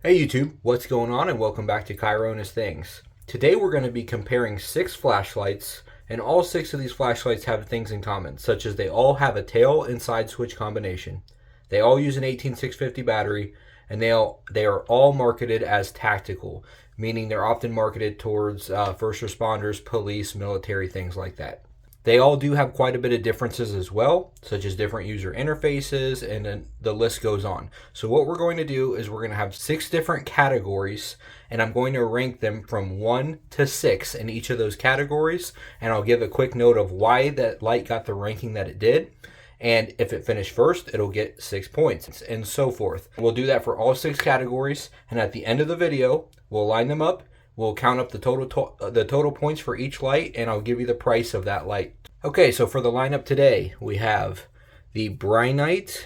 Hey YouTube, what's going on, and welcome back to Chironis Things. Today we're going to be comparing 6 flashlights, and all 6 of these flashlights have things in common, such as they all have a tail and side switch combination. They all use an 18650 battery, and they are all marketed as tactical, meaning they're often marketed towards first responders, police, military, things like that. They all do have quite a bit of differences as well, such as different user interfaces, and then the list goes on. So what we're going to do is we're going to have 6 different categories, and I'm going to rank them from 1 to 6 in each of those categories, and I'll give a quick note of why that light got the ranking that it did. And if it finished first, it'll get 6 points, and so forth. We'll do that for all 6 categories, and at the end of the video, we'll line them up. We'll count up the total points for each light, and I'll give you the price of that light. Okay, so for the lineup today, we have the Brinyte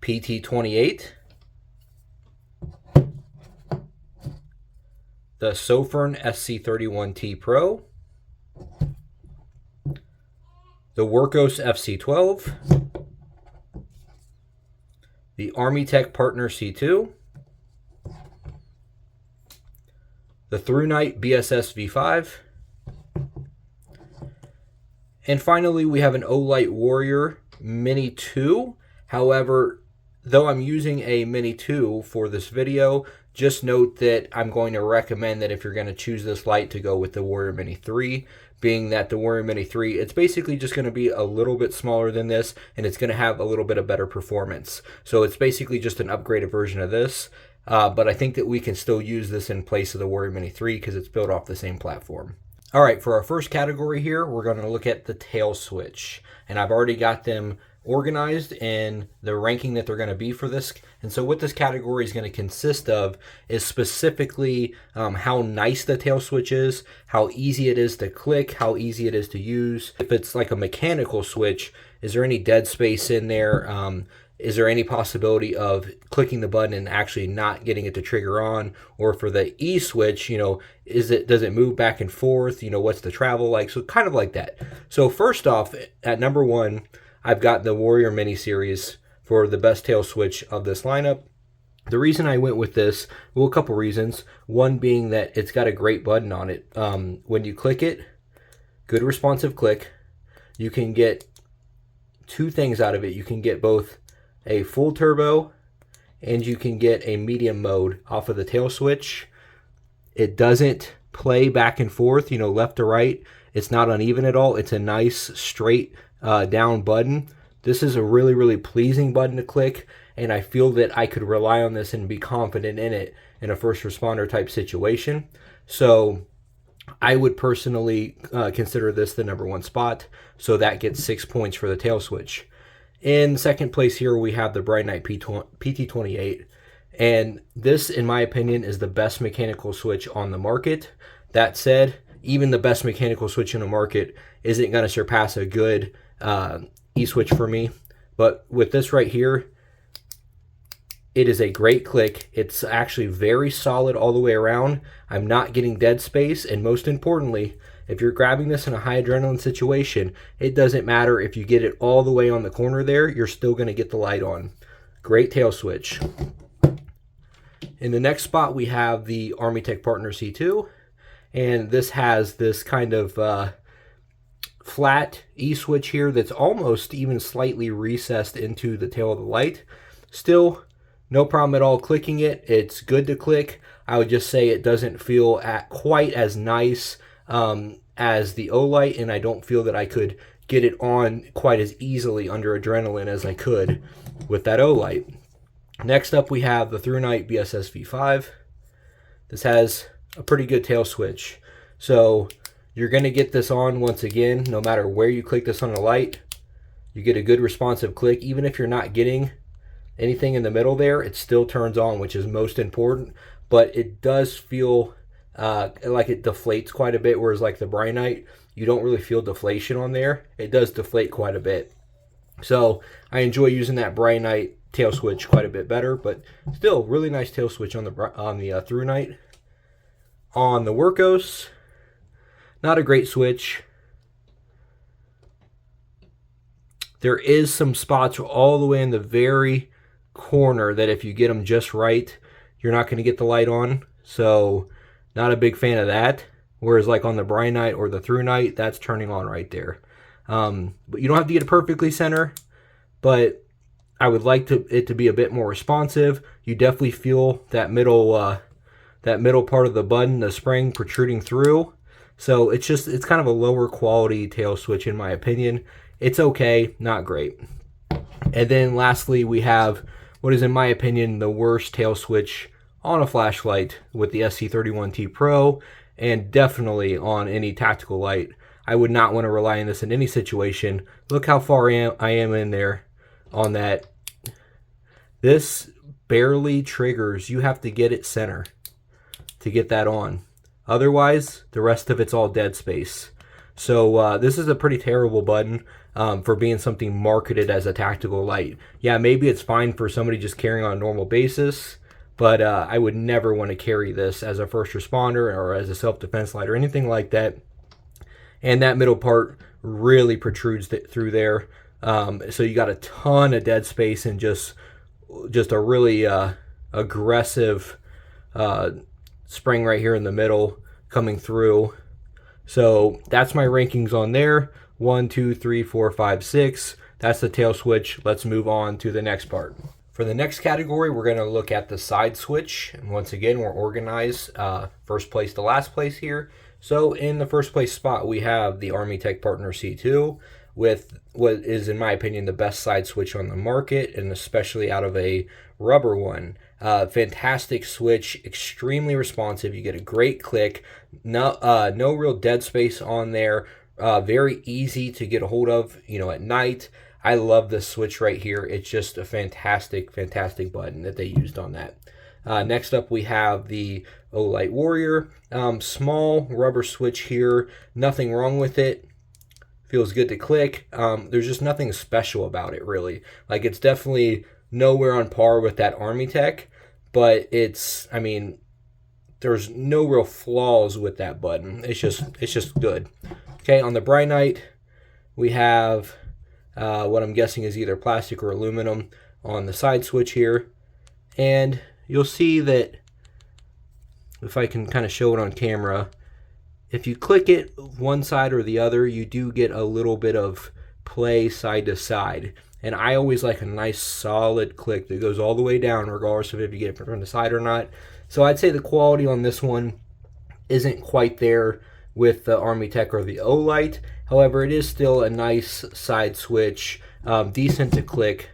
PT28, the Sofirn SC31T Pro, the Wurkkos FC12, the Armytek Partner C2, the Thrunite BSS V5, and finally we have an Olight Warrior Mini 2. However, though I'm using a Mini 2 for this video, just note that I'm going to recommend that if you're going to choose this light, to go with the Warrior Mini 3, being that the Warrior Mini 3, it's basically just going to be a little bit smaller than this, and it's going to have a little bit of better performance. So it's basically just an upgraded version of this. But I think that we can still use this in place of the Warrior Mini 3 because it's built off the same platform. All right, for our first category here, we're going to look at the tail switch. And I've already got them organized in the ranking that they're going to be for this. And so what this category is going to consist of is specifically how nice the tail switch is, how easy it is to click, how easy it is to use. If it's like a mechanical switch, is there any dead space in there? Is there any possibility of clicking the button and actually not getting it to trigger on? Or for the E switch, does it move back and forth? What's the travel like? So kind of like that. So first off, at number 1, I've got the Warrior Mini Series for the best tail switch of this lineup. The reason I went with this, well, a couple reasons. One being that it's got a great button on it. When you click it, good responsive click. You can get 2 things out of it. You can get both a full turbo, and you can get a medium mode off of the tail switch. It doesn't play back and forth, left to right. It's not uneven at all. It's a nice straight down button. This is a really, really pleasing button to click, and I feel that I could rely on this and be confident in it in a first responder type situation. So I would personally consider this the number 1 spot. So that gets 6 points for the tail switch. In second place here, we have the Brinyte PT28. And this, in my opinion, is the best mechanical switch on the market. That said, even the best mechanical switch in the market isn't going to surpass a good e-switch for me. But with this right here, it is a great click. It's actually very solid all the way around. I'm not getting dead space, and most importantly, if you're grabbing this in a high adrenaline situation, it doesn't matter if you get it all the way on the corner there, you're still going to get the light on. Great tail switch. In the next spot, we have the Armytek Partner C2, and this has this kind of flat E-switch here that's almost even slightly recessed into the tail of the light. Still, no problem at all clicking it. It's good to click. I would just say it doesn't feel quite as nice as the Olight, and I don't feel that I could get it on quite as easily under adrenaline as I could with that Olight. Next up, we have the Thrunite BSS V5. This has a pretty good tail switch. So you're going to get this on once again, no matter where you click this on the light. You get a good responsive click. Even if you're not getting anything in the middle there, it still turns on, which is most important. But it does feel like it deflates quite a bit, whereas like the Brinyte, you don't really feel deflation on there. It does deflate quite a bit. So I enjoy using that Brinyte tail switch quite a bit better, but still really nice tail switch on the Thrunite. On the Wurkkos, not a great switch. There is some spots all the way in the very corner that if you get them just right, you're not going to get the light on. So not a big fan of that. Whereas like on the Brinyte or the Thrunite, that's turning on right there. But you don't have to get it perfectly center, but I would like it to be a bit more responsive. You definitely feel that middle part of the button, the spring protruding through. So it's kind of a lower quality tail switch in my opinion. It's okay, not great. And then lastly, we have what is in my opinion the worst tail switch on a flashlight with the SC31T Pro, and definitely on any tactical light. I would not want to rely on this in any situation. Look how far I am in there on that. This barely triggers. You have to get it center to get that on. Otherwise, the rest of it's all dead space. So this is a pretty terrible button for being something marketed as a tactical light. Yeah, maybe it's fine for somebody just carrying on a normal basis, but I would never want to carry this as a first responder or as a self-defense light or anything like that. And that middle part really protrudes through there. So you got a ton of dead space and just a really aggressive spring right here in the middle coming through. So that's my rankings on there. 1, 2, 3, 4, 5, 6. That's the tail switch. Let's move on to the next part. For the next category, we're going to look at the side switch. And once again, we're organized first place to last place here. So in the first place spot, we have the Armytek Partner C2 with what is, in my opinion, the best side switch on the market, and especially out of a rubber one. Fantastic switch, extremely responsive. You get a great click, no real dead space on there. Very easy to get a hold of, at night. I love this switch right here. It's just a fantastic button that they used on that. Next up, we have the Olight Warrior. Small rubber switch here. Nothing wrong with it. Feels good to click. There's just nothing special about it, really. Like, it's definitely nowhere on par with that Armytek, but there's no real flaws with that button. It's just good. Okay, on the Brinyte, we have what I'm guessing is either plastic or aluminum on the side switch here. And you'll see that, if I can kind of show it on camera, if you click it one side or the other, you do get a little bit of play side to side. And I always like a nice solid click that goes all the way down, regardless of if you get it from the side or not. So I'd say the quality on this one isn't quite there with the Armytek or the Olight. However, it is still a nice side switch, decent to click.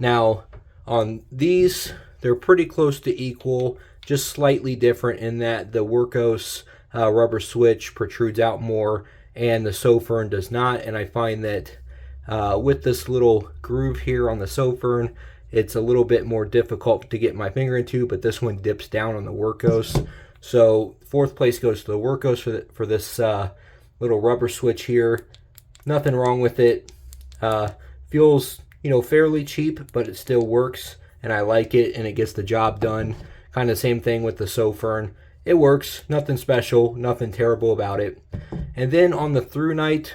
Now, on these, they're pretty close to equal, just slightly different in that the Wurkkos rubber switch protrudes out more and the Sofirn does not. And I find that with this little groove here on the Sofirn, it's a little bit more difficult to get my finger into, but this one dips down on the Wurkkos. So fourth place goes to the Wurkkos for this little rubber switch here. Nothing wrong with it. Feels, fairly cheap, but it still works, and I like it, and it gets the job done. Kind of same thing with the Sofirn. It works, nothing special, nothing terrible about it. And then on the Thrunite,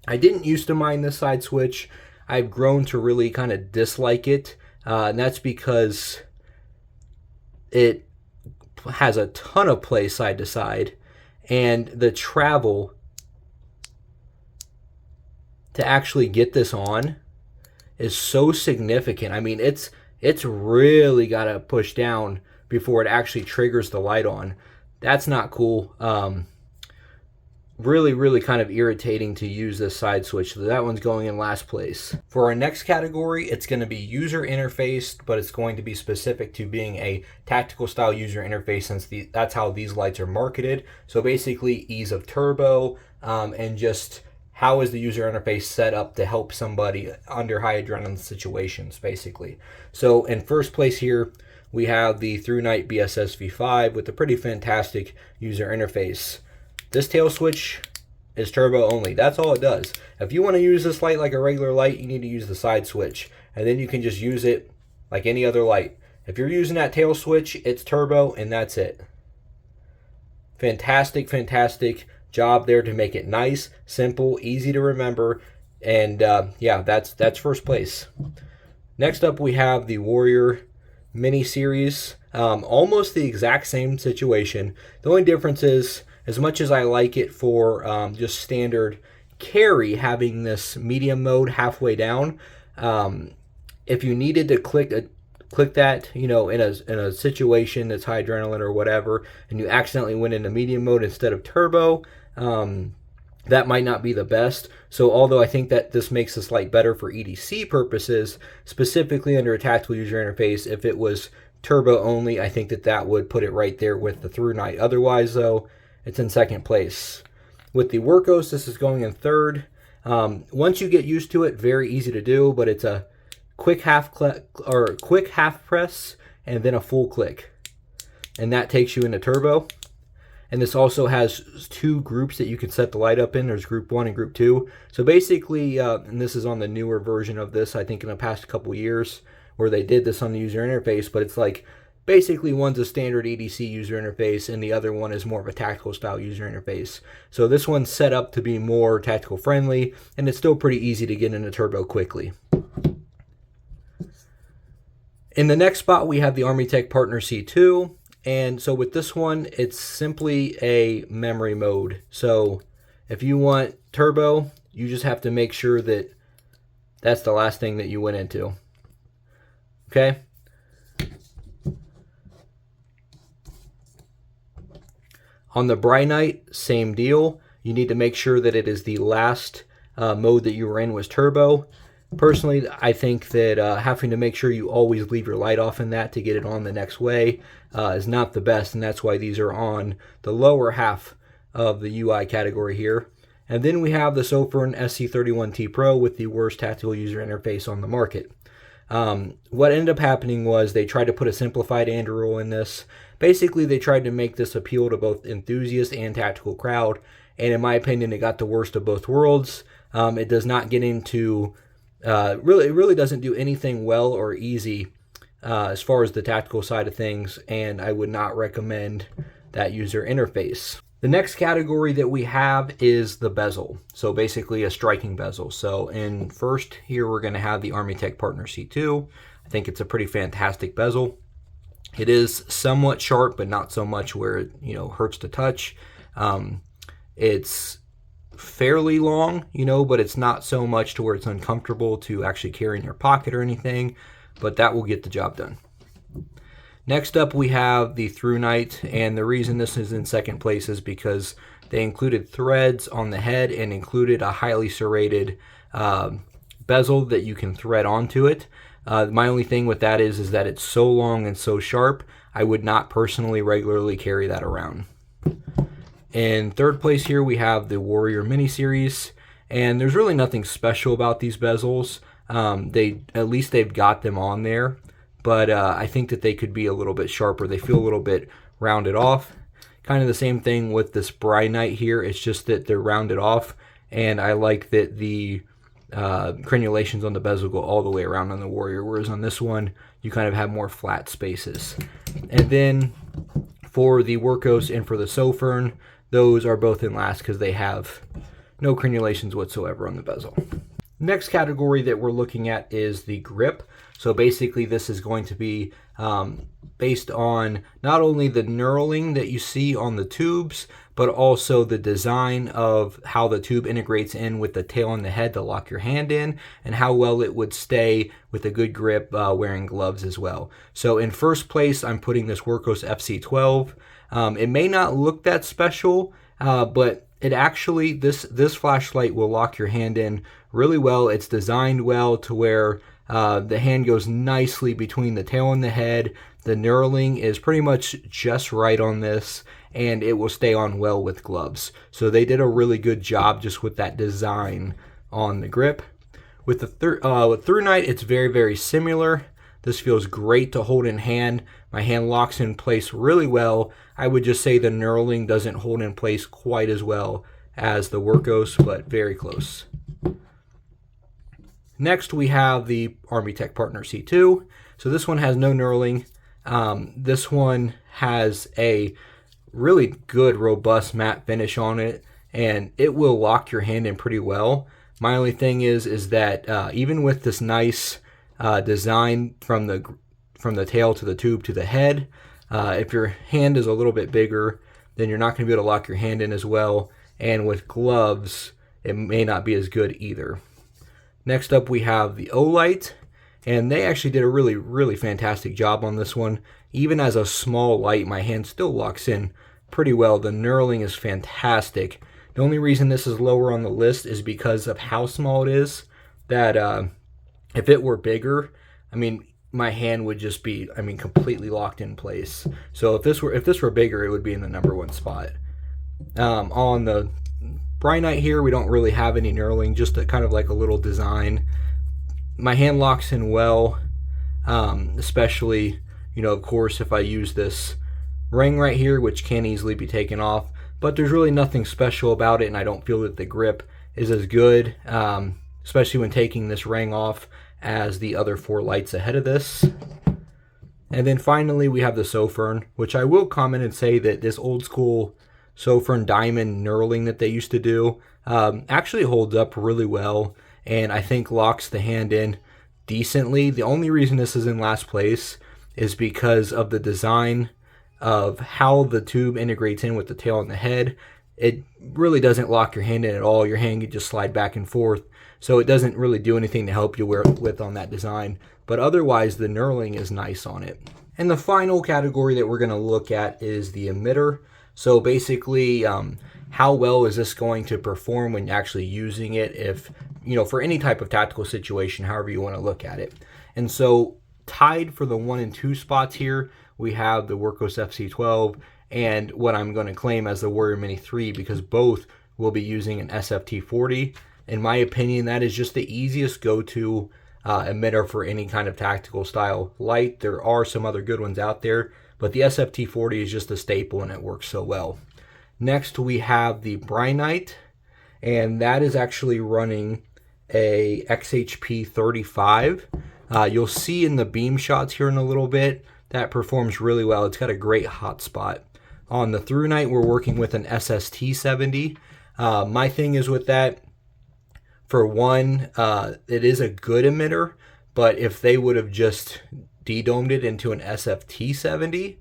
I didn't used to mind this side switch. I've grown to really kind of dislike it, and that's because it has a ton of play side to side, and the travel to actually get this on is so significant. I mean, it's really got to push down before it actually triggers the light on. That's not cool. Really kind of irritating to use this side switch. So that one's going in last place. For our next category, it's going to be user interfaced, but it's going to be specific to being a tactical style user interface, since that's how these lights are marketed. So basically ease of turbo, and just how is the user interface set up to help somebody under high adrenaline situations, basically. So in first place here, we have the Thrunite BSS V5 with a pretty fantastic user interface. This tail switch is turbo only. That's all it does. If you want to use this light like a regular light, you need to use the side switch, and then you can just use it like any other light. If you're using that tail switch, it's turbo, and that's it. Fantastic job there to make it nice, simple, easy to remember, and yeah, that's first place. Next up, we have the Warrior mini series. Almost the exact same situation. The only difference is, as much as I like it for just standard carry, having this medium mode halfway down, if you needed to click that, you know, in a situation that's high adrenaline or whatever, and you accidentally went into medium mode instead of turbo, that might not be the best. So although I think that this makes this light better for EDC purposes, specifically under a tactical user interface, if it was turbo only, I think that that would put it right there with the Thrunite. Otherwise, though, it's in second place. With the Wurkkos, this is going in third. Once you get used to it, very easy to do, but it's a quick half press and then a full click, and that takes you into turbo. And this also has two groups that you can set the light up in. There's group 1 and group 2. So basically, and this is on the newer version of this, I think in the past couple years, where they did this on the user interface, but it's like basically one's a standard EDC user interface and the other one is more of a tactical style user interface. So this one's set up to be more tactical friendly, and it's still pretty easy to get into turbo quickly. In the next spot, we have the Armytek Partner C2. And so with this one, it's simply a memory mode. So if you want turbo, you just have to make sure that that's the last thing that you went into. Okay? On the Brinyte, same deal. You need to make sure that it is the last mode that you were in was turbo. Personally, I think that having to make sure you always leave your light off in that to get it on the next way is not the best, and that's why these are on the lower half of the UI category here. And then we have the Sofirn SC31T Pro with the worst tactical user interface on the market. What ended up happening was they tried to put a simplified AND rule in this. Basically, they tried to make this appeal to both enthusiast and tactical crowd, and in my opinion, it got the worst of both worlds. It does not get into it really doesn't do anything well or easy as far as the tactical side of things, and I would not recommend that user interface. The next category that we have is the bezel, so basically a striking bezel. So in first here we're going to have the Armytek Partner C2. I think it's a pretty fantastic bezel. It is somewhat sharp, but not so much where it, you know, hurts to touch. It's fairly long, you know, but it's not so much to where it's uncomfortable to actually carry in your pocket or anything, but that will get the job done. Next up, we have the Thrunite, and the reason this is in second place is because they included threads on the head and included a highly serrated bezel that you can thread onto it. My only thing with that is that it's so long and so sharp, I would not personally regularly carry that around. In third place here, we have the Warrior miniseries, and there's really nothing special about these bezels. At least they've got them on there, but I think that they could be a little bit sharper. They feel a little bit rounded off. Kind of the same thing with this Brinyte here. It's just that they're rounded off, and I like that the crenulations on the bezel go all the way around on the Warrior, whereas on this one, you kind of have more flat spaces. And then for the Wurkkos and for the Sofirn, those are both in last because they have no crenulations whatsoever on the bezel. Next category that we're looking at is the grip. So basically this is going to be based on not only the knurling that you see on the tubes, but also the design of how the tube integrates in with the tail and the head to lock your hand in, and how well it would stay with a good grip wearing gloves as well. So in first place, I'm putting this Wurkkos FC12. It may not look that special, but it actually, this flashlight will lock your hand in really well. It's designed well to where the hand goes nicely between the tail and the head. The knurling is pretty much just right on this, and it will stay on well with gloves. So they did a really good job just with that design on the grip. With the Thrunite, it's very, very similar. This feels great to hold in hand. My hand locks in place really well. I would just say the knurling doesn't hold in place quite as well as the Wurkkos, but very close. Next, we have the Armytek Partner C2. So this one has no knurling. This one has a really good, robust matte finish on it, and it will lock your hand in pretty well. My only thing is that even with this nice design from the from the tail to the tube to the head. If your hand is a little bit bigger, then you're not going to be able to lock your hand in as well. And with gloves, it may not be as good either. Next up, we have the Olight. And they actually did a really, really fantastic job on this one. Even as a small light, my hand still locks in pretty well. The knurling is fantastic. The only reason this is lower on the list is because of how small it is. That if it were bigger, I mean, my hand would just be, I mean, completely locked in place. So if this were bigger, it would be in the #1 spot. On the Brinyte here, we don't really have any knurling, just a kind of like a little design. My hand locks in well, especially, you know, of course, if I use this ring right here, which can easily be taken off, but there's really nothing special about it, and I don't feel that the grip is as good, especially when taking this ring off, as the other 4 lights ahead of this. And then finally, we have the Sofirn, which I will comment and say that this old school Sofirn diamond knurling that they used to do actually holds up really well, and I think locks the hand in decently. The only reason this is in last place is because of the design of how the tube integrates in with the tail and the head. It really doesn't lock your hand in at all. Your hand can just slide back and forth, so it doesn't really do anything to help you with on that design. But otherwise, the knurling is nice on it. And the final category that we're going to look at is the emitter. So basically, how well is this going to perform when actually using it, if, you know, for any type of tactical situation, however you want to look at it. And so tied for the 1 and 2 spots here, we have the Wurkkos FC12 and what I'm going to claim as the Warrior Mini 3, because both will be using an SFT40. In my opinion, that is just the easiest go-to emitter for any kind of tactical style light. There are some other good ones out there, but the SFT40 is just a staple and it works so well. Next, we have the Brinyte, and that is actually running a XHP 35. You'll see in the Beamshots here in a little bit, that performs really well. It's got a great hotspot. On the Thrunite, we're working with an SST70. My thing is with that, for one, it is a good emitter, but if they would have just de-domed it into an SFT70,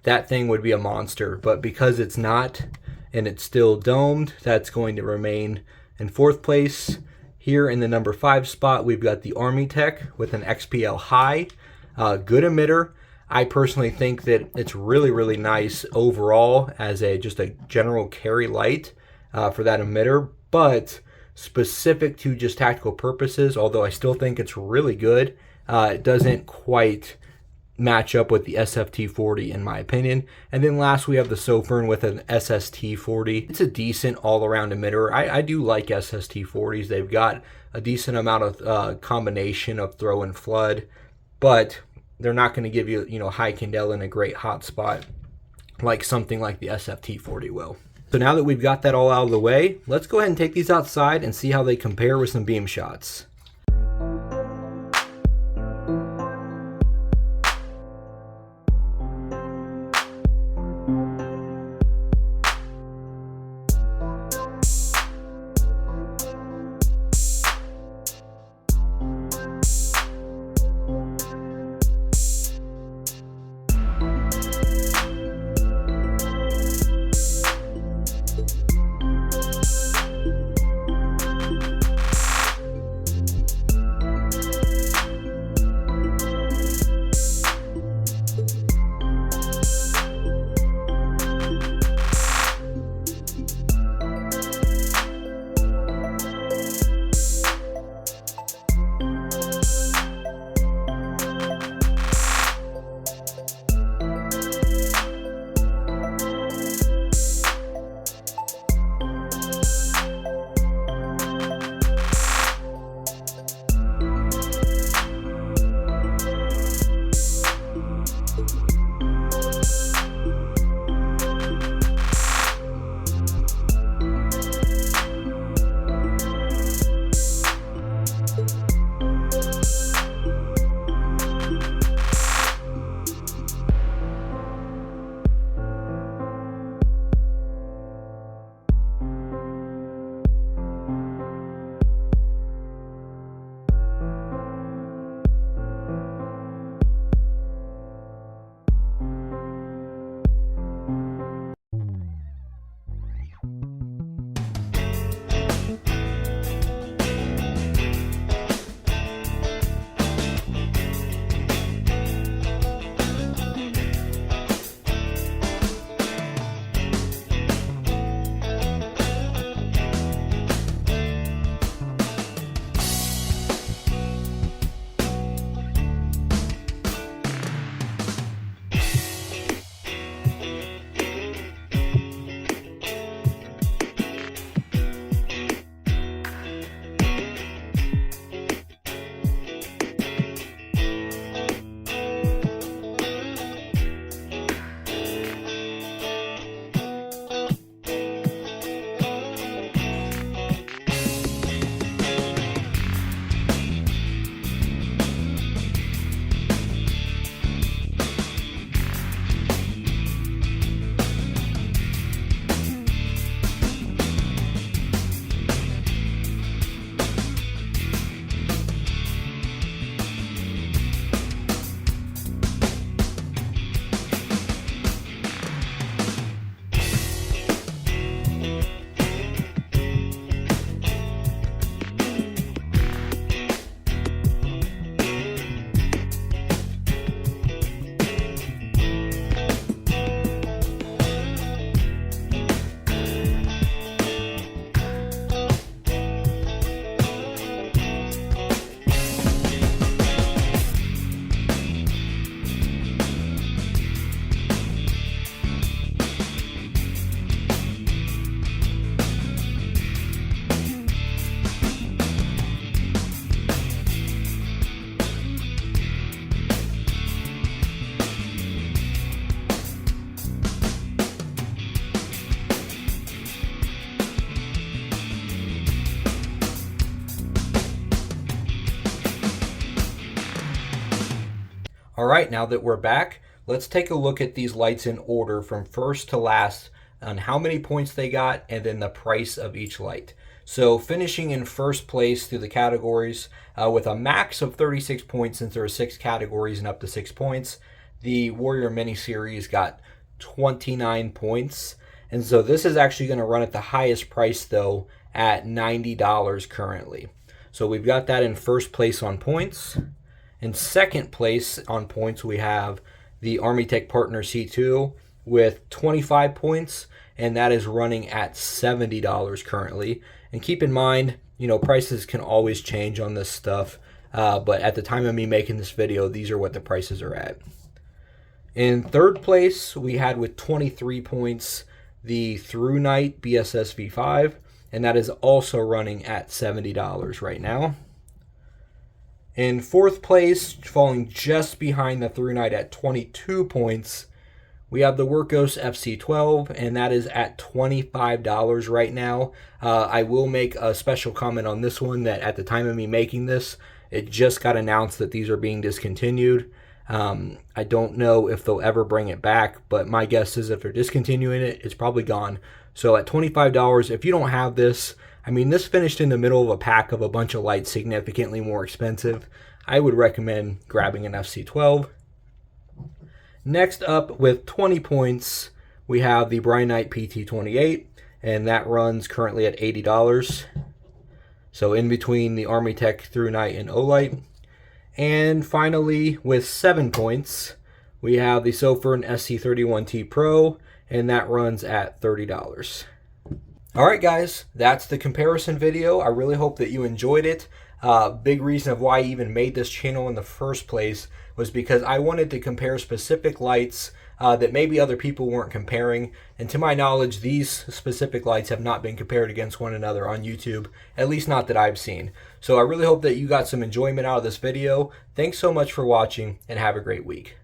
that thing would be a monster. But because it's not, and it's still domed, that's going to remain in 4th place. Here in the #5 spot, we've got the Armytek with an XPL high. Good emitter. I personally think that it's really, really nice overall as just a general carry light for that emitter, but specific to just tactical purposes, although I still think it's really good, it doesn't quite match up with the SFT40 in my opinion. And then last, we have the Sofirn with an SST40. It's a decent all-around emitter. I do like SST40s. They've got a decent amount of combination of throw and flood, but they're not going to give you, you know, high candela and a great hot spot like something like the SFT40 will. So now that we've got that all out of the way, let's go ahead and take these outside and see how they compare with some beam shots. All right, now that we're back, let's take a look at these lights in order from first to last on how many points they got and then the price of each light. So finishing in first place through the categories with a max of 36 points, since there are 6 categories and up to 6 points, the Warrior Mini Series got 29 points. And so this is actually going to run at the highest price though at $90 currently. So we've got that in first place on points. In second place on points, we have the Armytek Partner C2 with 25 points, and that is running at $70 currently. And keep in mind, you know, prices can always change on this stuff, but at the time of me making this video, these are what the prices are at. In third place, we had with 23 points the Thrunite BSS V5, and that is also running at $70 right now. In fourth place, falling just behind the Thrunite at 22 points, we have the Wurkkos FC12, and that is at $25 right now. I will make a special comment on this one that at the time of me making this, it just got announced that these are being discontinued. I don't know if they'll ever bring it back, but my guess is if they're discontinuing it, it's probably gone. So at $25, if you don't have this, I mean, this finished in the middle of a pack of a bunch of lights significantly more expensive. I would recommend grabbing an FC12. Next up with 20 points, we have the Brinyte PT28, and that runs currently at $80. So in between the Armytek, Thrunite, and Olight. And finally, with 7 points, we have the Sofirn SC31T Pro, and that runs at $30. All right, guys, that's the comparison video. I really hope that you enjoyed it. Big reason of why I even made this channel in the first place was because I wanted to compare specific lights that maybe other people weren't comparing. And to my knowledge, these specific lights have not been compared against one another on YouTube, at least not that I've seen. So I really hope that you got some enjoyment out of this video. Thanks so much for watching, and have a great week.